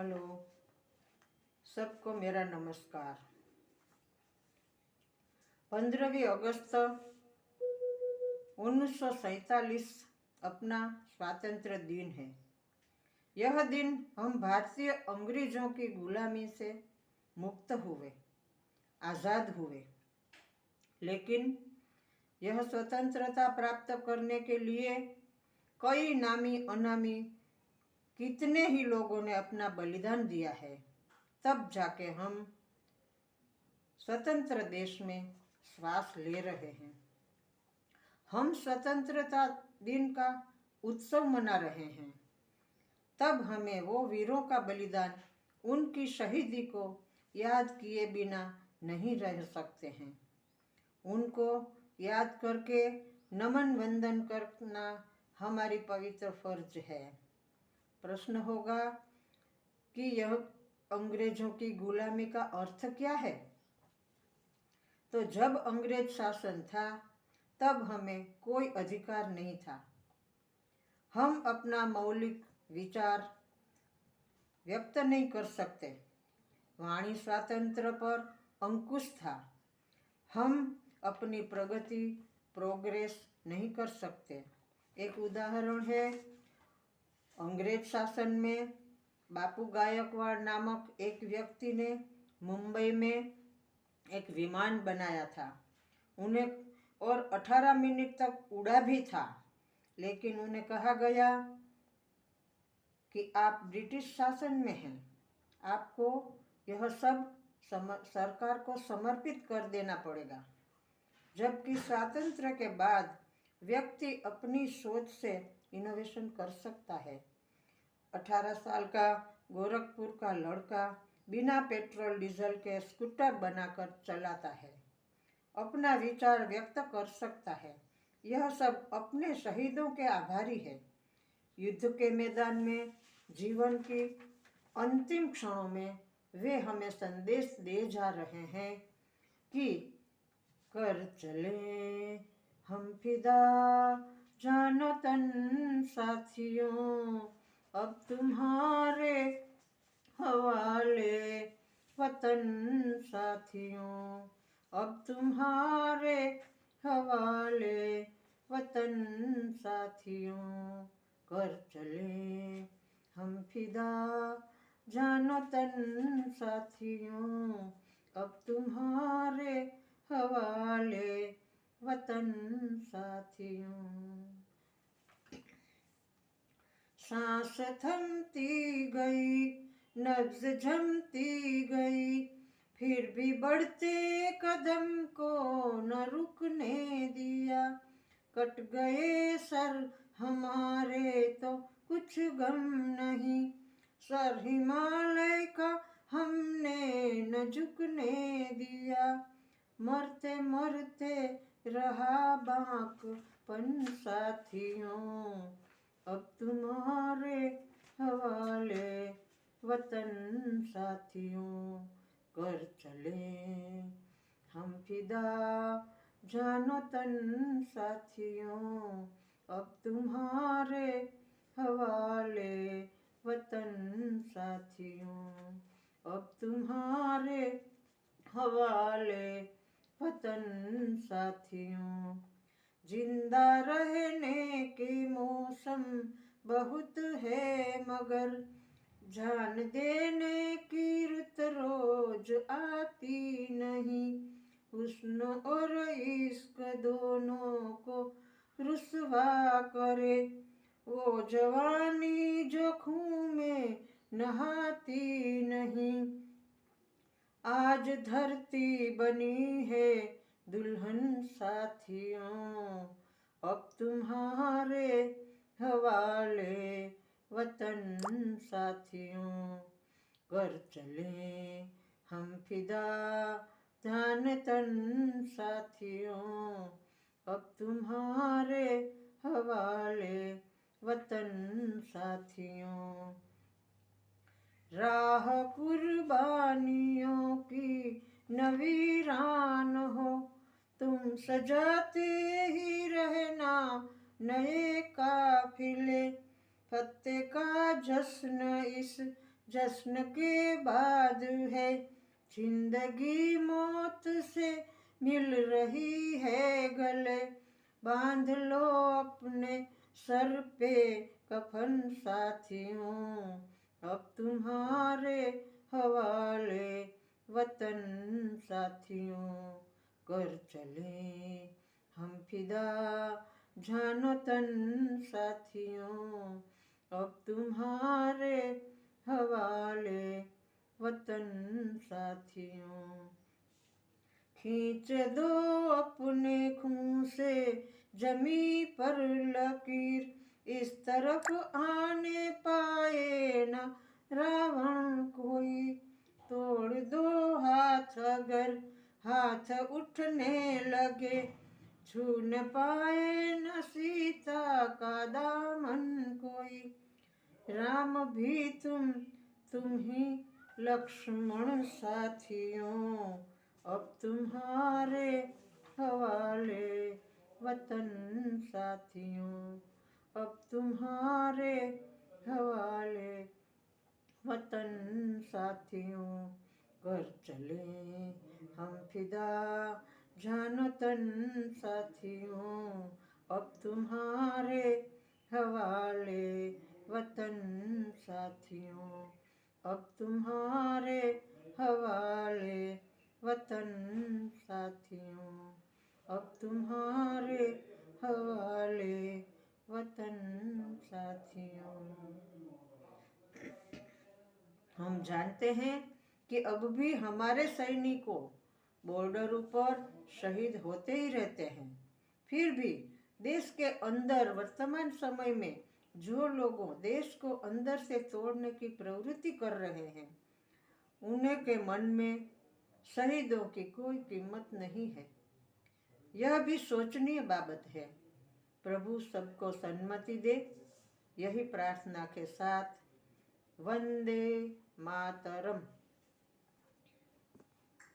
Hello, सबको मेरा नमस्कार। 15वीं अगस्त 1947 अपना स्वातंत्र्य दिन है। यह दिन हम भारतीय अंग्रेजों की गुलामी से मुक्त हुए, आज़ाद हुए। लेकिन यह स्वतंत्रता प्राप्त करने के लिए कई नामी अनामी कितने ही लोगों ने अपना बलिदान दिया है। तब जाके हम स्वतंत्र देश में श्वास ले रहे हैं। हम स्वतंत्रता दिन का उत्सव मना रहे हैं। तब हमें वो वीरों का बलिदान, उनकी शहीदी को याद किए बिना नहीं रह सकते हैं। उनको याद करके नमन वंदन करना हमारी पवित्र फर्ज है। प्रश्न होगा कि यह अंग्रेजों की गुलामी का अर्थ क्या है? तो जब अंग्रेज शासन था तब हमें कोई अधिकार नहीं था। हम अपना मौलिक विचार व्यक्त नहीं कर सकते। वाणी स्वातंत्र्य पर अंकुश था। हम अपनी प्रगति प्रोग्रेस नहीं कर सकते। एक उदाहरण है, अंग्रेज शासन में बापू गायकवाड़ नामक एक व्यक्ति ने मुंबई में एक विमान बनाया था। उन्हें और 18 मिनट तक उड़ा भी था। लेकिन उन्हें कहा गया कि आप ब्रिटिश शासन में हैं, आपको यह सब सरकार को समर्पित कर देना पड़ेगा। जबकि स्वातंत्र्य के बाद व्यक्ति अपनी सोच से इनोवेशन कर सकता है। 18 साल का गोरखपुर का लड़का बिना पेट्रोल डीजल के स्कूटर बनाकर चलाता है, अपना विचार व्यक्त कर सकता है। यह सब अपने शहीदों के आभारी है। युद्ध के मैदान में जीवन की अंतिम क्षणों में वे हमें संदेश दे जा रहे हैं कि कर चले हम फिदा जानो तन साथियों, अब तुम्हारे हवाले वतन साथियों, अब तुम्हारे हवाले वतन साथियों। कर चले हम फिदा जानो तन साथियों, अब तुम्हारे हवाले वतन साथियों। सांस थमती गई, नब्ज जमती गई, फिर भी बढ़ते कदम को न रुकने दिया। कट गए सर हमारे तो कुछ गम नहीं, सर हिमालय का हमने न झुकने दिया। मरते मरते रहा बांकपन साथियों, अब तुम्हारे हवाले वतन साथियों। कर चले हम फिदा जानो तन साथियों, अब तुम्हारे हवाले वतन साथियों, अब तुम्हारे हवाले वतन साथियों। जिंदा रहने के मौसम बहुत है, मगर जान देने की रुत रोज आती नहीं। हुस्न और इश्क दोनों को रुसवा करे, वो जवानी जो खून में नहाती नहीं। आज धरती बनी है दुल्हन साथियों, अब तुम्हारे हवाले वतन साथियों। कर चले हम फिदा जान तन साथियों, अब तुम्हारे हवाले वतन साथियों। राह कुर्बानियों की न वीरान हो, तुम सजाते ही रहना नए काफिले। फतेह का जश्न इस जश्न के बाद है, जिंदगी मौत से मिल रही है गले। बांध लो अपने सर पे कफन साथियों, अब तुम्हारे हवाले वतन साथियों। कर चले हम फिदा जानो तन साथियों, अब तुम्हारे हवाले वतन साथियों। खींच दो अपने खून से जमी पर लकीर, इस तरफ आने पाए न रावण कोई। तोड़ दो हाथ अगर हाथ उठने लगे, छू न पाए न सीता का दामन कोई। राम भी तुम ही लक्ष्मण साथियों, अब तुम्हारे हवाले वतन साथियों, अब तुम्हारे हवाले वतन साथियों। कर चले हम फिदा जानो तन साथियों, अब तुम्हारे हवाले वतन साथियों, अब तुम्हारे हवाले वतन साथियों, अब तुम्हारे हवाले वतन साथियों। हम जानते हैं कि अब भी हमारे सैनिकों बॉर्डर पर शहीद होते ही रहते हैं। फिर भी देश के अंदर वर्तमान समय में जो लोगों देश को अंदर से तोड़ने की प्रवृत्ति कर रहे हैं, उन्हें के मन में शहीदों की कोई कीमत नहीं है। यह भी सोचनीय बाबत है। प्रभु सबको सन्मति दे। यही प्रार्थना के साथ वंदे मातरम।